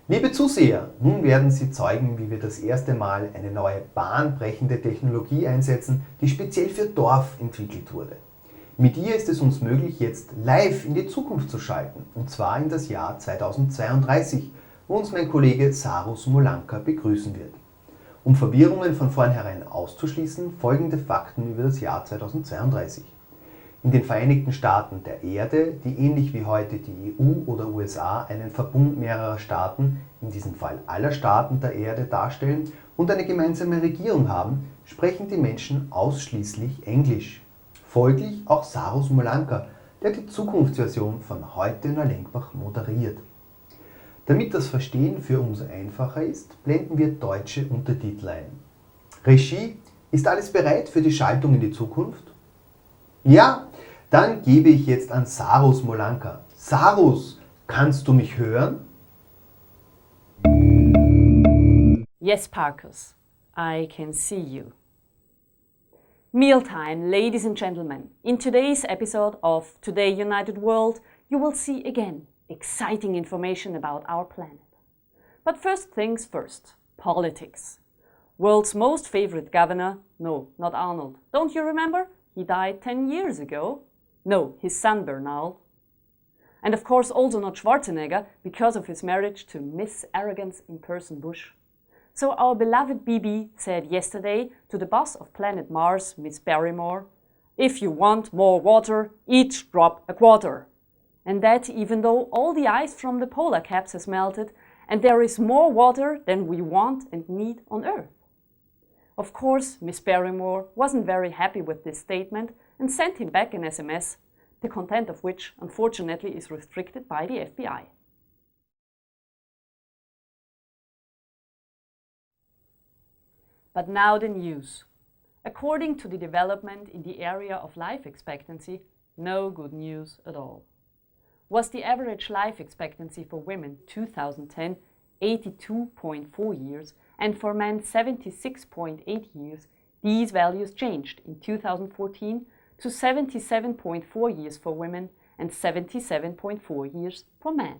Liebe Zuseher, nun werden Sie Zeugen, wie wir das erste Mal eine neue bahnbrechende Technologie einsetzen, die speziell für Dorf entwickelt wurde. Mit ihr ist es uns möglich, jetzt live in die Zukunft zu schalten, und zwar in das Jahr 2032, wo uns mein Kollege Sarus Molanka begrüßen wird. Um Verwirrungen von vornherein auszuschließen, folgende Fakten über das Jahr 2032. In den Vereinigten Staaten der Erde, die ähnlich wie heute die EU oder USA einen Verbund mehrerer Staaten, in diesem Fall aller Staaten der Erde, darstellen und eine gemeinsame Regierung haben, sprechen die Menschen ausschließlich Englisch. Folglich auch Sarus Molanka, der die Zukunftsversion von heute Neulengbach moderiert. Damit das Verstehen für uns einfacher ist, blenden wir deutsche Untertitel ein. Regie, ist alles bereit für die Schaltung in die Zukunft? Ja, dann gebe ich jetzt an Sarus Molanka. Sarus, kannst du mich hören? Yes, Parkus, I can see you. Mealtime, ladies and gentlemen. In today's episode of Today United World, you will see again exciting information about our planet. But first things first, politics. World's most favorite governor, no, not Arnold. Don't you remember? He died 10 years ago. No, his son Bernal. And of course also not Schwarzenegger, because of his marriage to Miss Arrogance in person Bush. So our beloved BB said yesterday to the boss of planet Mars, Miss Barrymore, "If you want more water, each drop a quarter." And that even though all the ice from the polar caps has melted and there is more water than we want and need on Earth. Of course, Miss Barrymore wasn't very happy with this statement and sent him back an SMS, the content of which unfortunately is restricted by the FBI. But now the news. According to the development in the area of life expectancy, no good news at all. Was the average life expectancy for women 2010 82.4 years and for men 76.8 years, these values changed in 2014 to 77.4 years for women and 77.4 years for men.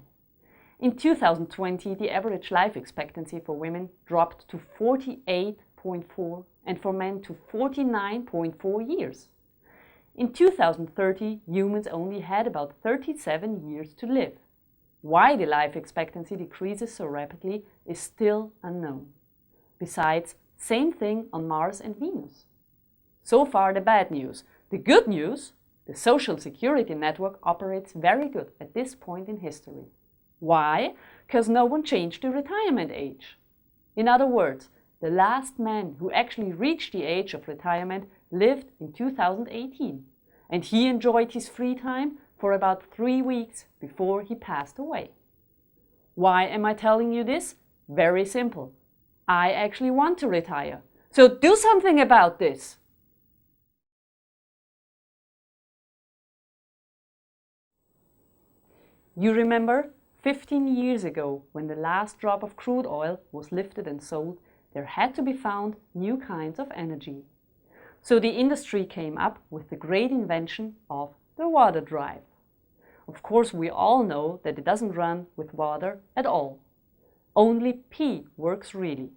In 2020, the average life expectancy for women dropped to 48.4 and for men to 49.4 years. In 2030, humans only had about 37 years to live. Why the life expectancy decreases so rapidly is still unknown. Besides, same thing on Mars and Venus. So far the bad news. The good news, the social security network operates very good at this point in history. Why? Because no one changed the retirement age. In other words, the last man who actually reached the age of retirement lived in 2018, and he enjoyed his free time for about 3 weeks before he passed away. Why am I telling you this? Very simple. I actually want to retire. So do something about this. You remember 15 years ago, when the last drop of crude oil was lifted and sold, there had to be found new kinds of energy. So the industry came up with the great invention of the water drive. Of course, we all know that it doesn't run with water at all. Only pee works really.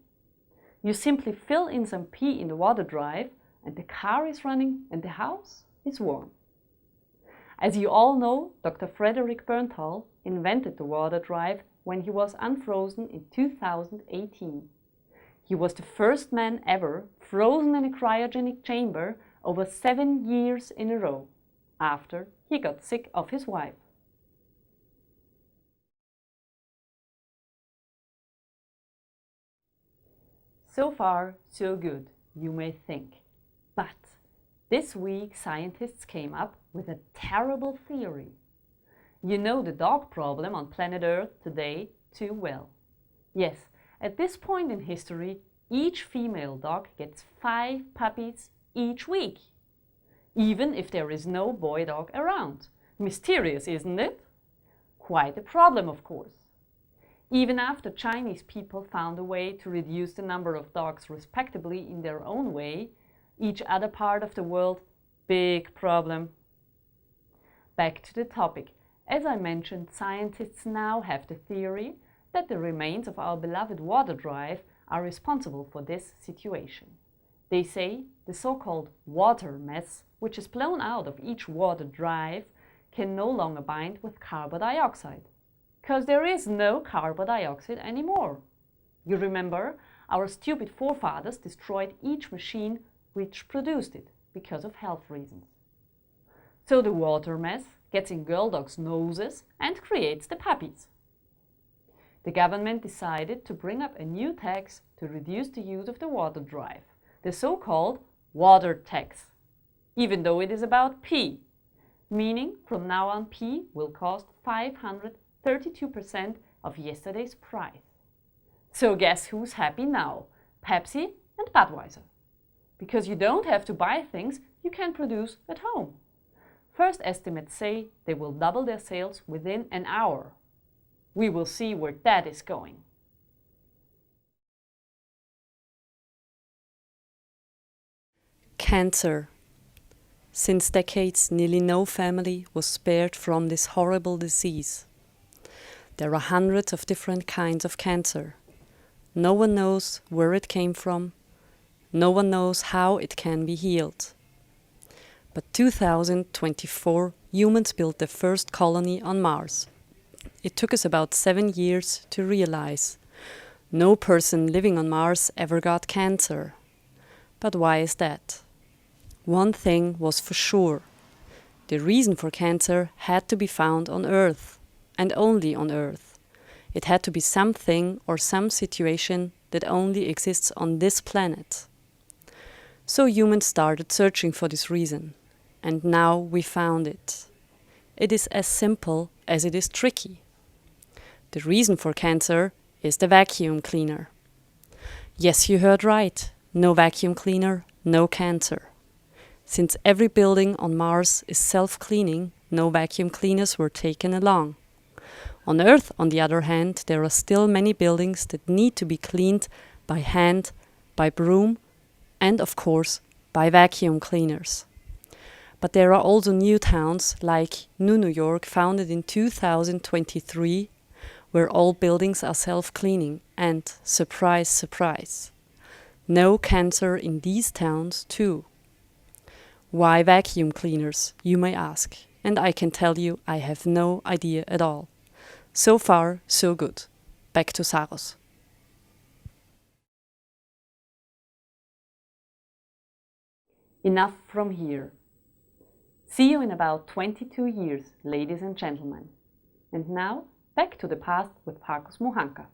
You simply fill in some pee in the water drive and the car is running and the house is warm. As you all know, Dr. Frederick Bernthal invented the water drive when he was unfrozen in 2018. He was the first man ever frozen in a cryogenic chamber over 7 years in a row, after he got sick of his wife. So far, so good, you may think. But this week scientists came up with a terrible theory. You know the dog problem on planet Earth today too well. Yes, at this point in history, each female dog gets 5 puppies each week, even if there is no boy dog around. Mysterious, isn't it? Quite a problem, of course. Even after Chinese people found a way to reduce the number of dogs respectably in their own way, each other part of the world, big problem. Back to the topic. As I mentioned, scientists now have the theory that the remains of our beloved water drive are responsible for this situation. They say the so-called water mess, which is blown out of each water drive, can no longer bind with carbon dioxide, because there is no carbon dioxide anymore. You remember, our stupid forefathers destroyed each machine which produced it because of health reasons. So the water mess gets in girl dogs' noses and creates the puppies. The government decided to bring up a new tax to reduce the use of the water drive, the so-called water tax, even though it is about pee, meaning from now on pee will cost 532% of yesterday's price. So guess who's happy now? Pepsi and Budweiser. Because you don't have to buy things you can produce at home. First estimates say they will double their sales within an hour. We will see where that is going. Cancer. Since decades, nearly no family was spared from this horrible disease. There are hundreds of different kinds of cancer. No one knows where it came from. No one knows how it can be healed. But 2024, humans built the first colony on Mars. It took us about 7 years to realize no person living on Mars ever got cancer. But why is that? One thing was for sure. The reason for cancer had to be found on Earth, and only on Earth. It had to be something or some situation that only exists on this planet. So humans started searching for this reason, and now we found it. It is as simple as it is tricky. The reason for cancer is the vacuum cleaner. Yes, you heard right. No vacuum cleaner, no cancer. Since every building on Mars is self-cleaning, no vacuum cleaners were taken along. On Earth, on the other hand, there are still many buildings that need to be cleaned by hand, by broom, and of course, by vacuum cleaners. But there are also new towns like New York, founded in 2023, where all buildings are self-cleaning and, surprise, surprise, no cancer in these towns too. Why vacuum cleaners, you may ask, and I can tell you I have no idea at all. So far, so good. Back to Saros. Enough from here. See you in about 22 years, ladies and gentlemen. And now, back to the past with Markus Mohanka.